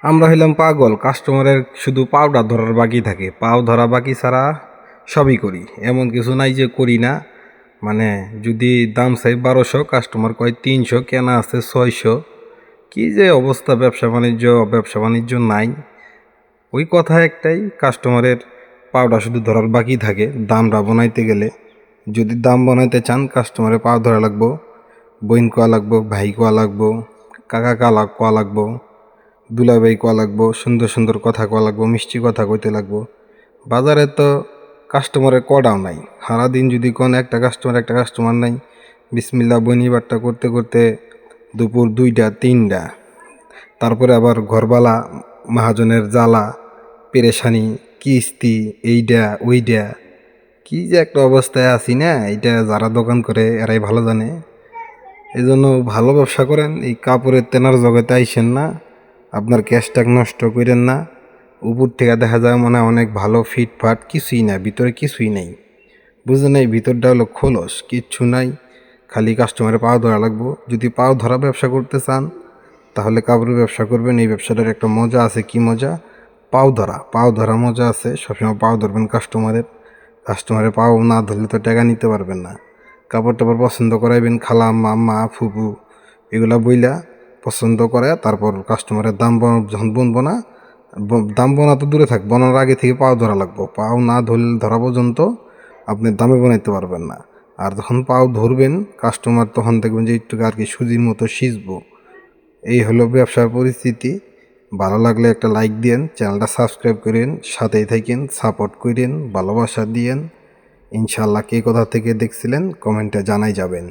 আমরা হইলাম পাগল, কাস্টমারের শুধু পাওটা ধরার বাকি থাকে, পাও ধরা বাকি ছাড়া সবই করি। এমন কিছু নাই যে করি না। মানে যদি দাম চাই 1200, কাস্টমার কয় 300, কেনা আছে 600। কি যে অবস্থা, ব্যবসা বাণিজ্য নাই। ওই কথা একটাই, কাস্টমারের পাওটা শুধু ধরার বাকি থাকে দামটা বানাইতে গেলে। যদি দাম বানাইতে চান কাস্টমারের পাও ধরা লাগবো, বইন কোয়া লাগবো, ভাই কোয়া লাগবো, কাকা কালা কোয়া লাগবো, দুলাভাই কোয়া লাগবো, সুন্দর সুন্দর কথা কোয়া লাগবো, মিষ্টি কথা কইতে লাগবো। বাজারে তো কাস্টমারের কডাও নাই। সারাদিন যদি কোন একটা কাস্টমার নাই, বিসমিল্লা বইনিবারটা করতে করতে দুপুর 2টা 3টা। তারপরে আবার ঘরবালা মহাজনের জ্বালা পেরেশানি, কিস্তি, এইটা ওইটা, কি যে একটা অবস্থায় আছি না, এইটা যারা দোকান করে এরাই ভালো জানে। এই জন্য ভালো ব্যবসা করেন, এই কাপড়ের তেনার জগতে আইসেন না, আপনার ক্যাশটাক নষ্ট করেন না। উপর থেকে দেখা যায় মনে হয় অনেক ভালো ফিটফাট, কিছুই না, ভিতরে কিছুই নেই। বুঝলেন, এই ভিতরটা হলো খোলস, কিচ্ছু নাই। খালি কাস্টমারের পাও ধরা লাগবো। যদি পাও ধরা ব্যবসা করতে চান তাহলে কাপড়ের ব্যবসা করবেন। এই ব্যবসাটার একটা মজা আছে, কি মজা, পাও ধরা মজা আছে। সবসময় পাও ধরবেন কাস্টমারের পাও না ধরলে তো টাকা নিতে পারবেন না। কাপড় টাপড় পছন্দ করাইবেন, খালা মাম্মা ফুপু এগুলা বইলা পছন্দ করে, তারপর কাস্টমারের যখন বনবো না, দাম বোনা তো দূরে থাক, বনার আগে থেকে পাও ধরা লাগবো। পাও না ধরা পর্যন্ত আপনি দামে বানাইতে পারবেন না। আর যখন পাও ধরবেন কাস্টমার, তখন দেখবেন যে একটু আর কি সুজির মতো সিজবো। এই হলো ব্যবসার পরিস্থিতি। ভালো লাগলে একটা লাইক দিয়েন, চ্যানেলটা সাবস্ক্রাইব করেন, সাথেই থাকেন, সাপোর্ট করেন, ভালোবাসা দিয়েন। ইনশাল্লাহ কে কোথা থেকে দেখছিলেন কমেন্টে জানাই যাবেন।